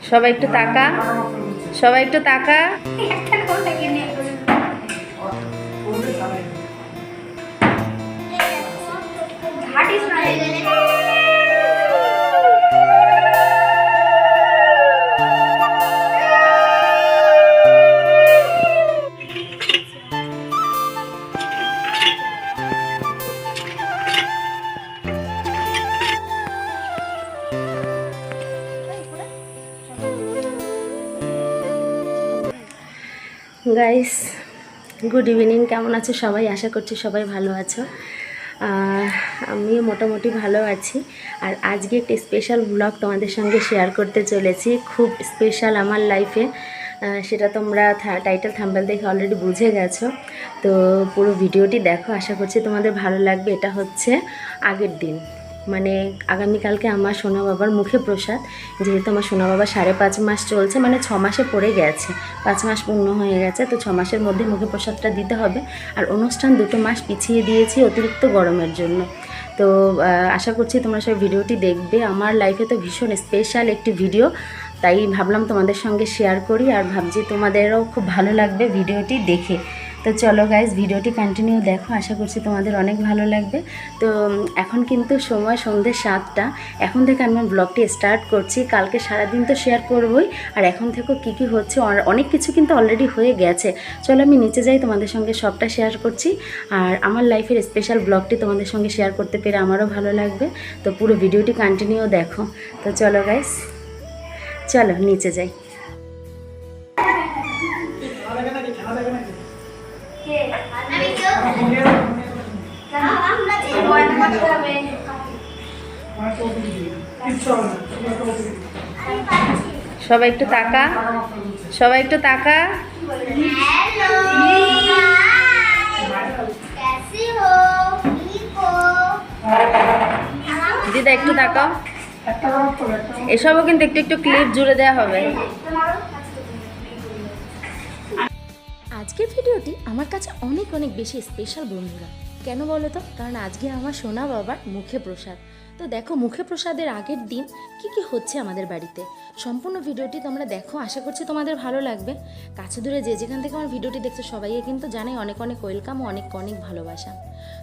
সবাই একটু তাকা, সবাই একটু তাকা। গাইস গুড ইভিনিং, কেমন আছো সবাই? আশা করছি সবাই ভালো আছো। আমিও মোটামুটি ভালো আছি। আর আজকে একটা স্পেশাল ব্লগ তোমাদের সঙ্গে শেয়ার করতে চলেছি, খুব স্পেশাল আমার লাইফে। সেটা তোমরা টাইটেল থাম্বনেল দেখে অলরেডি বুঝে গেছো। তো পুরো ভিডিওটি দেখো, আশা করছি তোমাদের ভালো লাগবে। এটা হচ্ছে আগের দিন, মানে আগামীকালকে আমার সোনা বাবার মুখে প্রসাদ। যেহেতু আমার সোনা বাবা 5.5 মাস চলছে, মানে 6 মাসে পড়ে গেছে, 5 মাস পূর্ণ হয়ে গেছে। তো 6 মাসের মধ্যে মুখে প্রসাদটা দিতে হবে। আর অনুষ্ঠান 2 মাস পিছিয়ে দিয়েছি অতিরিক্ত গরমের জন্য। তো আশা করছি তোমরা সব ভিডিওটি দেখবে। আমার লাইফে তো ভীষণ স্পেশাল একটি ভিডিও, তাই ভাবলাম তোমাদের সঙ্গে শেয়ার করি। আর ভাবছি তোমাদেরও খুব ভালো লাগবে ভিডিওটি দেখে। তো চলো গাইজ, ভিডিওটি কন্টিনিউ দেখো, আশা করছি তোমাদের অনেক ভালো লাগবে। তো এখন কিন্তু সময় সন্ধ্যে 7টা। এখন থেকে আমি ব্লগটি স্টার্ট করছি। কালকে সারাদিন তো শেয়ার করবই, আর এখন থেকেও কী হচ্ছে অনেক কিছু কিন্তু অলরেডি হয়ে গেছে। চলো আমি নিচে যাই, তোমাদের সঙ্গে সবটা শেয়ার করছি। আর আমার লাইফের স্পেশাল ব্লগটি তোমাদের সঙ্গে শেয়ার করতে পেরে আমারও ভালো লাগবে। তো পুরো ভিডিওটি কন্টিনিউ দেখো। তো চলো গাইজ, চলো নিচে যাই। সবাই একটু তাকা, সবাই একটু তাকা। দিদা একটু তাকাও। এসবও কিন্তু একটু একটু ক্লিপ জুড়ে দেওয়া হবে। আজকের ভিডিওটি আমার কাছে অনেক অনেক বেশি স্পেশাল বন্ধুরা। কেন বলো তো? কারণ আজকে আমার সোনা বাবার মুখে প্রসাদ। তো দেখো, মুখে প্রসাদের আগের দিন কি হচ্ছে আমাদের বাড়িতে। সম্পূর্ণ ভিডিওটি তোমরা দেখো, আশা করছি তোমাদের ভালো লাগবে। কাছে দূরে যে যেখান থেকে আমার ভিডিওটি দেখছো সবাইকে কিন্তু জানাই অনেক অনেক ওয়েলকাম ও অনেক অনেক ভালোবাসা।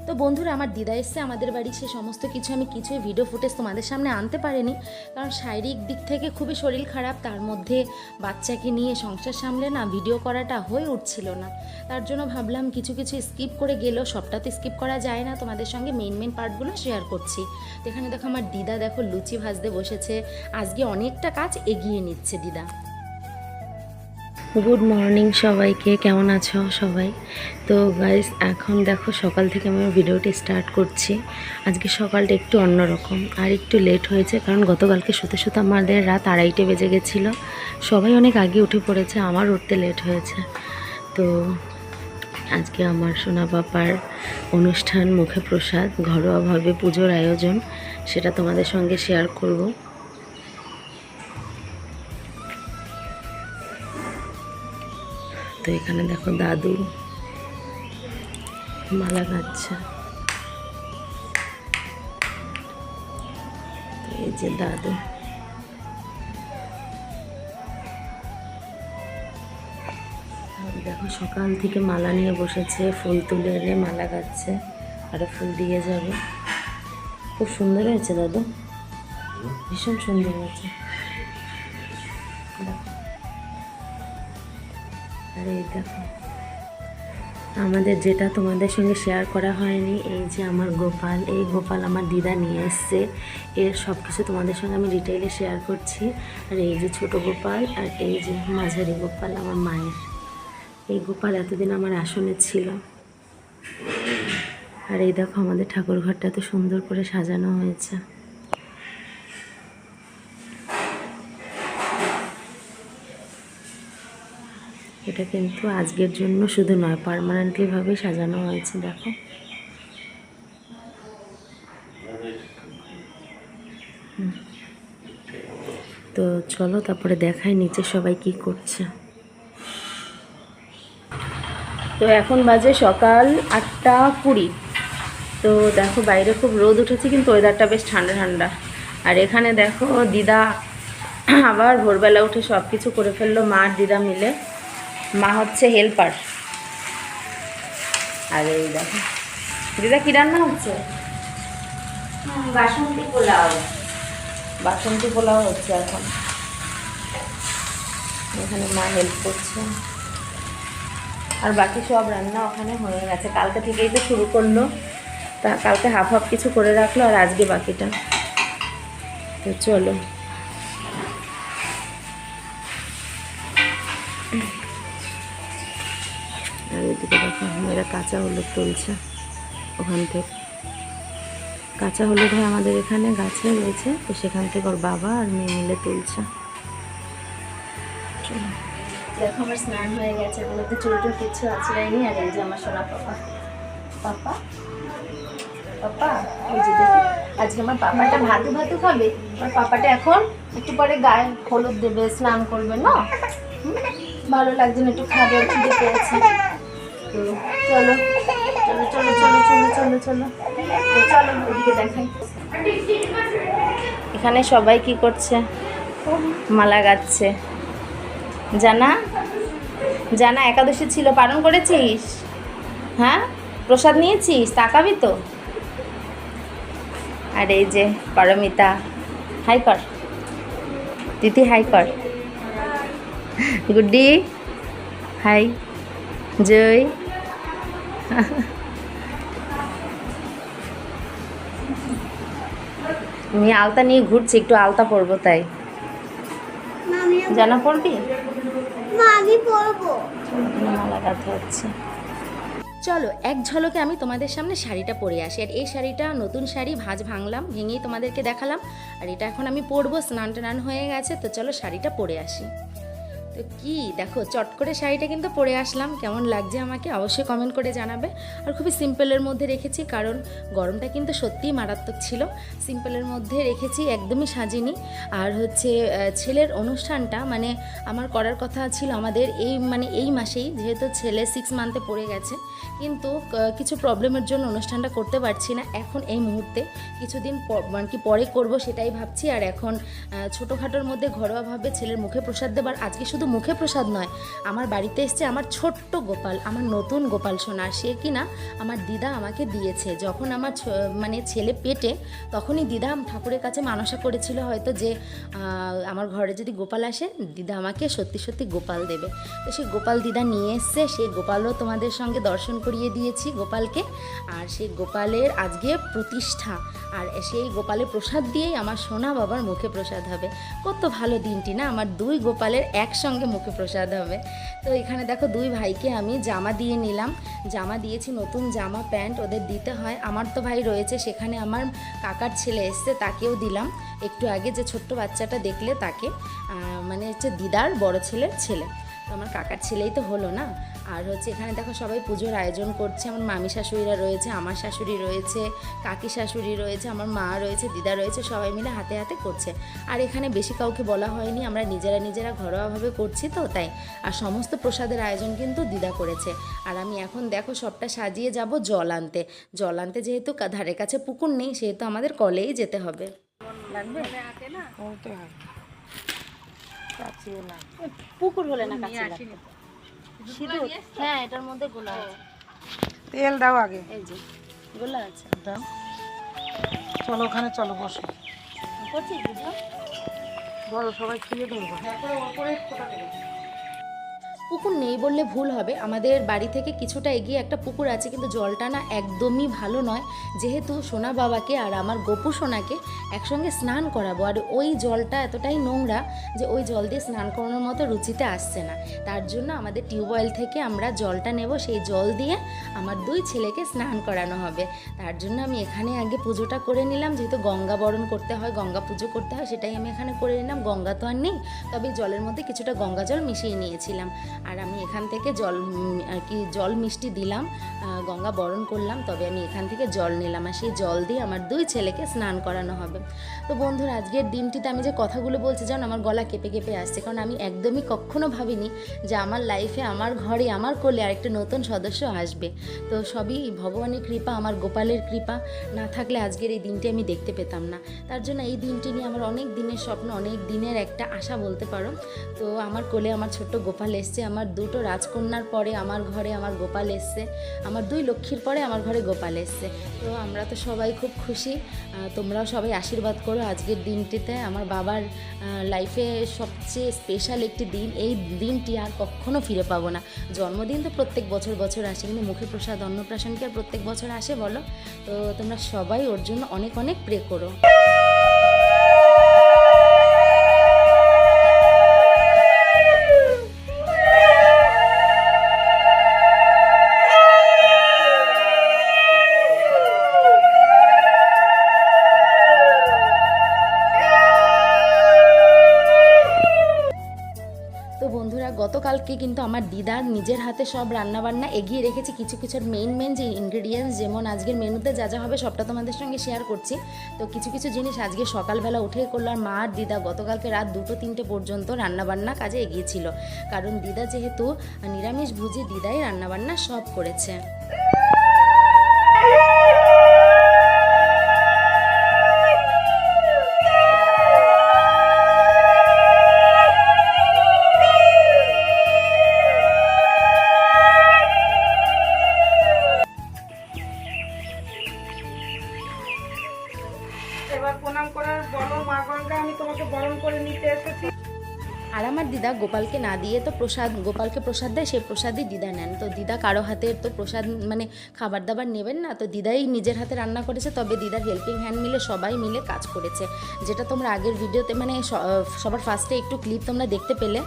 তো বন্ধুরা, আমার দিদা এসছে আমাদের বাড়ি। সে সমস্ত কিছু আমি কিছুই ভিডিও ফুটেজ তোমাদের সামনে আনতে পারিনি, কারণ শারীরিক দিক থেকে খুবই শরীর খারাপ। তার মধ্যে বাচ্চাকে নিয়ে সংসার সামলে না ভিডিও করাটা হয়ে উঠছিল না। তার জন্য ভাবলাম কিছু স্কিপ করে গেলেও সবটা তো স্কিপ করা যায় না, তোমাদের সঙ্গে মেন পার্টগুলো শেয়ার করছি। তো এখানে দেখো আমার দিদা দেখো লুচি ভাজতে বসেছে। আজকে অনেকটা কাজ এগিয়ে নিচ্ছে দিদা। গুড মর্নিং সবাইকে, কেমন আছো সবাই? তো গাইস, এখন দেখো সকাল থেকে আমি ভিডিওটি স্টার্ট করছি। আজকে সকালটা একটু অন্যরকম, আর একটু লেট হয়েছে, কারণ গতকালকে শুতে আমাদের রাত 2:30 বেজে গেছিলো। সবাই অনেক আগে উঠে পড়েছে, আমার উঠতে লেট হয়েছে। তো আজকে আমার সোনা বাবার অনুষ্ঠান, মুখে প্রসাদ, ঘরোয়াভাবে পুজোর আয়োজন, সেটা তোমাদের সঙ্গে শেয়ার করব। তো এখানে দেখো দাদু মালা গাঁথছে। এই যে দাদু, দেখো সকাল থেকে মালা নিয়ে বসেছে, ফুল তুলে এনে মালা গাঁথছে, আরো ফুল দিয়ে যাবে। খুব সুন্দর হয়েছে দাদু, ভীষণ সুন্দর হয়েছে। আর এই দেখো আমাদের যেটা তোমাদের সঙ্গে শেয়ার করা হয়নি, এই যে আমার গোপাল, এই গোপাল আমার দিদা নিয়ে এসছে। এর সব কিছু তোমাদের সঙ্গে আমি ডিটেইলে শেয়ার করছি। আর এই যে ছোট গোপাল, আর এই যে মাঝারি গোপাল আমার মায়ের। এই গোপাল এতদিন আমার আসনে ছিল। আর এই দেখো আমাদের ঠাকুর ঘরটা এত সুন্দর করে সাজানো হয়েছে। এটা কিন্তু আজকের জন্য শুধু নয়, পার্মানেন্টলি ভাবে সাজানো হয়েছে। দেখো তো চলো তারপরে দেখাই নিচে সবাই কি করছে। তো এখন বাজে সকাল 8:20। তো দেখো বাইরে খুব রোদ উঠেছে, কিন্তু ওয়েদারটা বেশ ঠান্ডা ঠান্ডা। আর এখানে দেখো দিদা আবার ভোরবেলা উঠে সব কিছু করে ফেললো মা আর দিদা মিলে। মা হচ্ছে হেল্পার। আর এই দেখো দিদা কী রান্না হচ্ছে? বাসন্তী পোলাও। বাসন্তী পোলাও হচ্ছে এখন। এখানে মা হেল্প করছে। আর বাকি সব রান্না ওখানে হয়ে গেছে। কালকে থেকেই তো শুরু করলো, তা কালকে হাফ হাফ কিছু করে রাখলো আর আজকে বাকিটা। তো চলো আর এদিকে দেখো মেয়েরা কাঁচা হলুদ তুলছে ওখান থেকে। কাঁচা হলুদ হয় আমাদের এখানে গাছে রয়েছে, তো সেখান থেকে ওর বাবা আর মেয়ে মিলে তুলছে। দেখো আমার স্নান হয়ে গেছে, এগুলো তো চুল টুল কিচ্ছু আছড়াইনি। আর এই যে আমার সোনা পাপা। পাপা পাপা এই যে দেখো আজকে আমার পাপাটা ভাতু ভাতু খাবে। আমার পাপাটা এখন একটু পরে গায়ে হলুদ দেবে, স্নান করবে না? ভালো লাগছে না, একটু খাবে, খিদে পেয়েছে। চলো চলো চলো চলো চলো চলো চলো চলো ওদিকে দেখাই। এখানে সবাই কি করছে? মালা গাচ্ছে। জানা জানা একাদশী ছিল, পালন করেছিস? হ্যাঁ, প্রসাদ নিয়েছিস? তাকাবি তো। আর এই যে পারমিতা, হাই কর দিদি, হাই কর। গুড্ডি হাই। জয় আমি আলতা নিয়ে ঘুরছি, একটু আলতা পরবো তাই। জানা পড়বি? আমি পরবো। মালা গাঁথা হচ্ছে। চলো এক ঝলকে আমি তোমাদের সামনে শাড়িটা পরে আসি। আর এই শাড়িটা নতুন শাড়ি, ভাঁজ ভাঙলাম, ভেঙেই তোমাদেরকে দেখালাম। আর এটা এখন আমি পরবো, স্নান টান হয়ে গেছে। তো চলো শাড়িটা পরে আসি। তো কি দেখো, চট করে শাড়িটা কিন্তু পরে আসলাম। কেমন লাগছে আমাকে অবশ্যই কমেন্ট করে জানাবে। আর খুবই সিম্পলের মধ্যে রেখেছি, কারণ গরমটা কিন্তু সত্যিই মারাত্মক ছিল। সিম্পলের মধ্যে রেখেছি, একদমই সাজিনি। আর হচ্ছে ছেলের অনুষ্ঠানটা মানে আমার করার কথা ছিল আমাদের এই মাসেই, যেহেতু ছেলে 6 মান্থে পড়ে গেছে। কিন্তু কিছু প্রবলেমের জন্য অনুষ্ঠানটা করতে পারছি না এখন এই মুহূর্তে। কিছুদিন মানে কি পরে করব সেটাই ভাবছি। আর এখন ছোটোখাটোর মধ্যে ঘরোয়াভাবে ছেলের মুখে প্রসাদ দেবার। আজকে শুধু মুখে প্রসাদ নয়, আমার বাড়িতে এসছে আমার ছোট্ট গোপাল, আমার নতুন গোপাল সোনা। সে কিনা আমার দিদা আমাকে দিয়েছে। যখন আমার মানে ছেলে পেটে, তখনই দিদা ঠাকুরের কাছে মানসা করেছিল হয়তো যে আমার ঘরে যদি গোপাল আসে দিদা আমাকে সত্যি সত্যি গোপাল দেবে। তো সেই গোপাল দিদা নিয়ে এসছে। সেই গোপালও তোমাদের সঙ্গে দর্শন করিয়ে দিয়েছি গোপালকে। আর সেই গোপালের আজকে প্রতিষ্ঠা। আর সেই গোপালের প্রসাদ দিয়েই আমার সোনা বাবার মুখে প্রসাদ হবে। কত ভালো দিনটি না, আমার 2 গোপালের একসঙ্গে মুখে প্রসাদ হবে। তো এখানে দেখো 2 ভাইকে আমি জামা দিয়ে নিলাম। জামা দিয়েছি, নতুন জামা প্যান্ট ওদের দিতে হয়। আমার তো ভাই রয়েছে, সেখানে আমার কাকার ছেলে এসছে, তাকেও দিলাম। একটু আগে যে ছোট্ট বাচ্চাটা দেখলে তাকে, মানে হচ্ছে দিদার বড় ছেলের ছেলে। তো আমার কাকার ছেলেই তো হলো না। আর হচ্ছে এখানে দেখো সবাই পুজোর আয়োজন করছে। আমার মামি শাশুড়িরা রয়েছে, আমার শাশুড়ি রয়েছে, কাকি শাশুড়ি রয়েছে, আমার মা রয়েছে, দিদা রয়েছে, সবাই মিলে হাতে হাতে করছে। আর এখানে বেশি কাউকে বলা হয়নি, আমরা নিজেরা ঘরোয়াভাবে করছি তো তাই। আর সমস্ত প্রসাদের আয়োজন কিন্তু দিদা করেছে। আর আমি এখন দেখো সবটা সাজিয়ে যাব জল আনতে। জল আনতে যেহেতু ধারে কাছে পুকুর নেই, সেহেতু আমাদের কলেই যেতে হবে। লাগবে পুকুর হলে না কাছে লাগবে। সিঁদুর, হ্যাঁ এটার মধ্যে গোলা আছে। তেল দাও আগে। এই যে গোলা আছে, দাও। চলো ওখানে চলো, বসো। করছিস ভিডিও? বলো, সবাই খুলে ধরবো। পুকুর নেই বললে ভুল হবে, আমাদের বাড়ি থেকে কিছুটা এগিয়ে একটা পুকুর আছে, কিন্তু জলটা না একদমই ভালো নয়। যেহেতু সোনা বাবাকে আর আমার গোপু সোনাকে একসঙ্গে স্নান করাবো, আর ওই জলটা এতটাই নোংরা যে ওই জল দিয়ে স্নান করানোর মতো রুচিতে আসছে না। তার জন্য আমাদের টিউবওয়েল থেকে আমরা জলটা নেব, সেই জল দিয়ে আমার 2 ছেলেকে স্নান করানো হবে। তার জন্য আমি এখানে আগে পুজোটা করে নিলাম, যেহেতু গঙ্গা বরণ করতে হয়, গঙ্গা পুজো করতে হয়, সেটাই আমি এখানে করে নিলাম। গঙ্গা তো আর নেই, তবে জলের মধ্যে কিছুটা গঙ্গা জল মিশিয়ে নিয়েছিলাম। আর আমি এখান থেকে আর কি জল মিষ্টি দিলাম, গঙ্গা বরণ করলাম, তবে আমি এখান থেকে জল নিলাম আর সেই জল দিয়ে আমার 2 ছেলেকে স্নান করানো হবে। তো বন্ধুরা আজকের দিনটিতে আমি যে কথাগুলো বলছি জানো আমার গলা কেঁপে কেঁপে আসছে, কারণ আমি একদমই কখনো ভাবিনি যে আমার লাইফে আমার ঘরে আমার কোলে আরেকটা নতুন সদস্য আসবে। তো সবই ভগবানের কৃপা, আমার গোপালের কৃপা, না থাকলে আজকের এই দিনটি আমি দেখতে পেতাম না। তার জন্য এই দিনটি নিয়ে আমার অনেক দিনের স্বপ্ন, অনেক দিনের একটা আশা বলতে পারো। তো আমার কোলে আমার ছোট্ট গোপাল এসছে, আমার 2টো রাজকন্যার পরে আমার ঘরে আমার গোপাল এসছে, আমার 2 লক্ষ্মীর পরে আমার ঘরে গোপাল এসছে। তো আমরা তো সবাই খুব খুশি, তোমরাও সবাই আশীর্বাদ করো আজকের দিনটিতে। আমার বাবার লাইফে সবচেয়ে স্পেশাল একটি দিন, এই দিনটি আর কখনো ফিরে পাবো না। জন্মদিন তো প্রত্যেক বছর আসে, কিন্তু মুখে প্রসাদ অন্নপ্রাশন কি আর প্রত্যেক বছর আসে বলো? তো তোমরা সবাই ওর জন্য অনেক অনেক প্রে করো। তো বন্ধুরা গতকালকে কিন্তু আমার দিদা নিজের হাতে সব রান্নাবান্না এগিয়ে রেখেছে, কিছু কিছুর মেন যে ইনগ্রেডিয়েন্টস, যেমন আজকের মেনুতে যা যা হবে সবটা তোমাদের সঙ্গে শেয়ার করছি। তো কিছু কিছু জিনিস আজকে সকালবেলা উঠেই করলো, আর মা আর দিদা গতকালকে রাত 2-3টে পর্যন্ত রান্নাবান্না কাজে এগিয়েছিল, কারণ দিদা যেহেতু নিরামিষ ভুজি, দিদাই রান্নাবান্না সব করেছে। এবার প্রণাম করার বলো মা গঙ্গা, আমি তোমাকে বরণ করে নিতে এসেছি। আর আমার দিদা গোপালকে না দিয়ে তো গোপালকে প্রসাদ দেয়, সেই প্রসাদই দিদা নেন। তো দিদা কারো হাতের তো প্রসাদ মানে খাবার দাবার নেবেন না, তো দিদাই নিজের হাতে রান্না করেছে, তবে দিদার হেল্পিং হ্যান্ড মিলে সবাই মিলে কাজ করেছে, যেটা তোমরা আগের ভিডিওতে মানে সবার ফার্স্টে একটু ক্লিপ তোমরা দেখতে পেলে।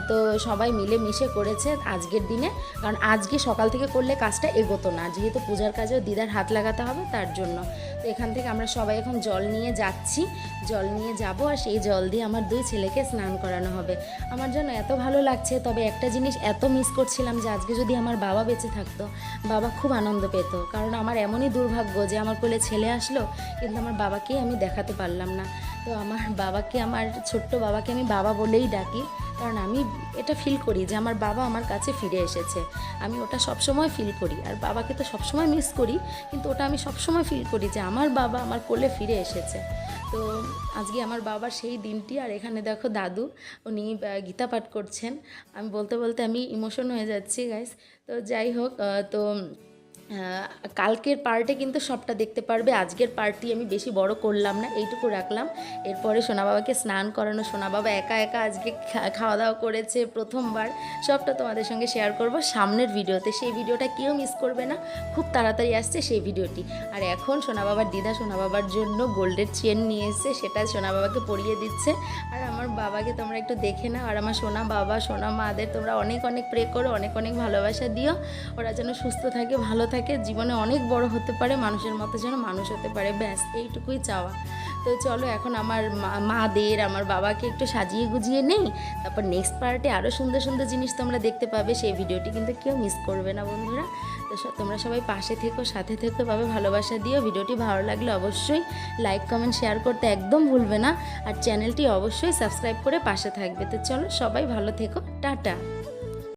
তো সবাই মিলে মিশে করেছে আজকের দিনে, কারণ আজকে সকাল থেকে করলে কাজটা এগোতো না, যেহেতু পূজার কাজেও দিদার হাত লাগাতে হবে তার জন্য। তো এখান থেকে আমরা সবাই এখন জল নিয়ে যাচ্ছি, জল নিয়ে যাব, আর সেই জল দিয়ে আমার 2 ছেলেকে স্নান করানো হবে। আমার জন্য এত ভালো লাগছে, তবে একটা জিনিস এত মিস করছিলাম যে আজকে যদি আমার বাবা বেঁচে থাকতো, বাবা খুব আনন্দ পেত, কারণ আমার এমনই দুর্ভাগ্য যে আমার কোলে ছেলে আসলো কিন্তু আমার বাবাকেই আমি দেখাতে পারলাম না। তো আমার বাবাকে, আমার ছোট্ট বাবাকে আমি বাবা বলেই ডাকি, কারণ আমি এটা ফিল করি যে আমার বাবা আমার কাছে ফিরে এসেছে, আমি ওটা সবসময় ফিল করি। আর বাবাকে তো সবসময় মিস করি, কিন্তু ওটা আমি সবসময় ফিল করি যে আমার বাবা আমার কোলে ফিরে এসেছে। তো আজকে আমার বাবার সেই দিনটি। আর এখানে দেখো দাদু, উনি গীতা পাঠ করছেন, আমি বলতে বলতে আমি ইমোশন হয়ে যাচ্ছি গাইস। তো যাই হোক, তো কালকের পার্টে কিন্তু সবটা দেখতে পারবে, আজকের পার্টটি আমি বেশি বড় করলাম না, এইটুকু রাখলাম। এরপরে সোনা বাবাকে স্নান করানো, সোনা বাবা একা একা আজকে খাওয়া দাওয়া করেছে প্রথমবার, সবটা তোমাদের সঙ্গে শেয়ার করব সামনের ভিডিওতে। সেই ভিডিওটা কেউ মিস করবে না, খুব তাড়াতাড়ি আসছে সেই ভিডিওটি। আর এখন সোনা বাবার দিদা সোনা বাবার জন্য গোল্ডের চেন নিয়ে এসেছে, সেটা সোনা বাবাকে পরিয়ে দিচ্ছে। আর আমার বাবাকে তোমরা একটু দেখে নাও, আর আমার সোনা বাবা সোনা মাদের তোমরা অনেক অনেক প্রে করো, অনেক অনেক ভালোবাসা দিও, ওরা যেন সুস্থ থাকে, ভালো থাকে, জীবনে অনেক বড় হতে পারে, মানুষের মতো যেন মানুষ হতে পারে, ব্যাস এইটুকুই চাওয়া। তো চলো এখন আমার মাদের, আমার বাবাকে একটু সাজিয়ে গুজিয়ে নেই, তারপর নেক্সট পার্টে আরও সুন্দর সুন্দর জিনিস তোমরা দেখতে পাবে, সেই ভিডিওটি কিন্তু কেউ মিস করবে না বন্ধুরা। তো তোমরা সবাই পাশে থেকো, সাথে থেকো, পাবে ভালোবাসা দিও। ভিডিওটি ভালো লাগলে অবশ্যই লাইক কমেন্ট শেয়ার করতে একদম ভুলবে না, আর চ্যানেলটি অবশ্যই সাবস্ক্রাইব করে পাশে থাকবে। তো চলো সবাই ভালো থেকো, টাটা।